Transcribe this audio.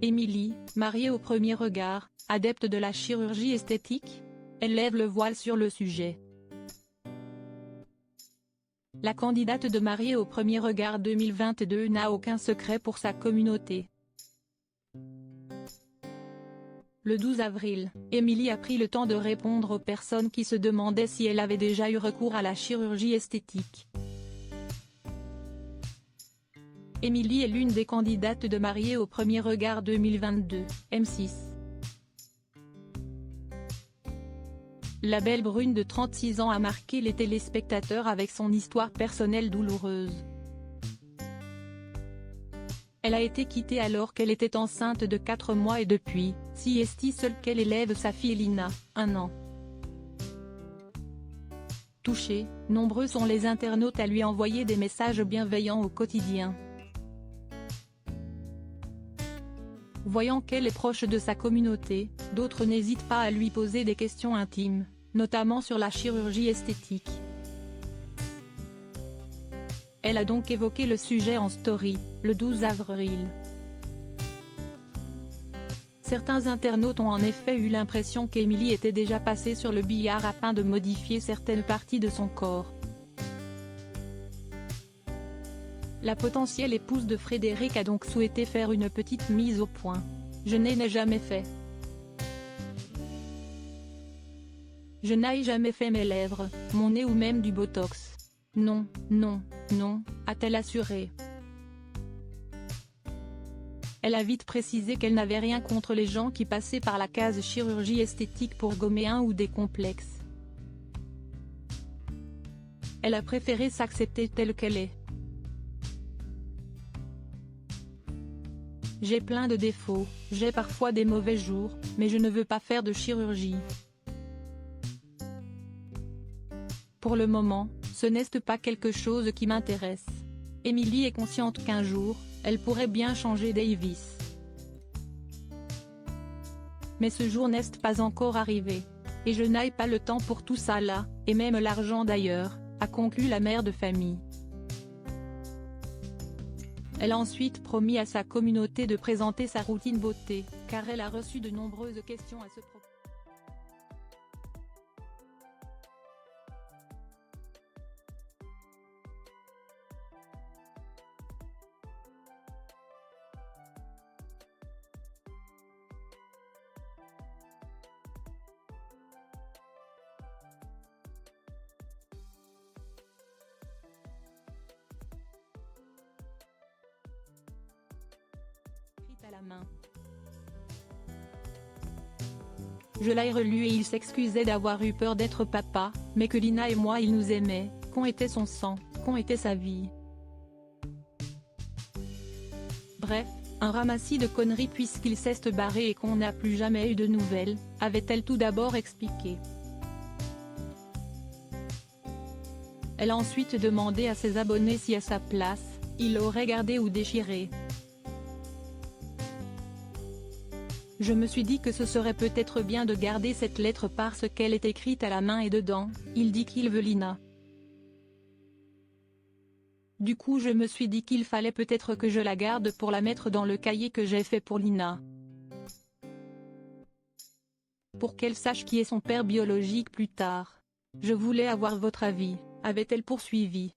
Émilie, mariée au premier regard, adepte de la chirurgie esthétique? Elle lève le voile sur le sujet. La candidate de Mariée au premier regard 2022 n'a aucun secret pour sa communauté. Le 12 avril, Émilie a pris le temps de répondre aux personnes qui se demandaient si elle avait déjà eu recours à la chirurgie esthétique. Émilie est l'une des candidates de Mariée au premier regard 2022, M6. La belle brune de 36 ans a marqué les téléspectateurs avec son histoire personnelle douloureuse. Elle a été quittée alors qu'elle était enceinte de 4 mois et depuis, si est seule qu'elle élève sa fille Lina, 1 an. Touchés, nombreux sont les internautes à lui envoyer des messages bienveillants au quotidien. Voyant qu'elle est proche de sa communauté, d'autres n'hésitent pas à lui poser des questions intimes, notamment sur la chirurgie esthétique. Elle a donc évoqué le sujet en story, le 12 avril. Certains internautes ont en effet eu l'impression qu'Émilie était déjà passée sur le billard afin de modifier certaines parties de son corps. La potentielle épouse de Frédéric a donc souhaité faire une petite mise au point. Je n'ai jamais fait. Je n'ai jamais fait mes lèvres, mon nez ou même du botox. Non, non, non, a-t-elle assuré. Elle a vite précisé qu'elle n'avait rien contre les gens qui passaient par la case chirurgie esthétique pour gommer un ou des complexes. Elle a préféré s'accepter telle qu'elle est. J'ai plein de défauts, j'ai parfois des mauvais jours, mais je ne veux pas faire de chirurgie. Pour le moment, ce n'est pas quelque chose qui m'intéresse. Émilie est consciente qu'un jour, elle pourrait bien changer Davis. Mais ce jour n'est pas encore arrivé. Et je n'ai pas le temps pour tout ça là, et même l'argent d'ailleurs, a conclu la mère de famille. Elle a ensuite promis à sa communauté de présenter sa routine beauté, car elle a reçu de nombreuses questions à ce propos. À la main. Je l'ai relu et il s'excusait d'avoir eu peur d'être papa, mais que Lina et moi il nous aimait, qu'on était son sang, qu'on était sa vie. Bref, un ramassis de conneries puisqu'il s'est barré et qu'on n'a plus jamais eu de nouvelles, avait-elle tout d'abord expliqué. Elle a ensuite demandé à ses abonnés si à sa place, ils l'auraient gardé ou déchiré. Je me suis dit que ce serait peut-être bien de garder cette lettre parce qu'elle est écrite à la main et dedans, il dit qu'il veut Lina. Du coup je me suis dit qu'il fallait peut-être que je la garde pour la mettre dans le cahier que j'ai fait pour Lina. Pour qu'elle sache qui est son père biologique plus tard. Je voulais avoir votre avis, avait-elle poursuivi.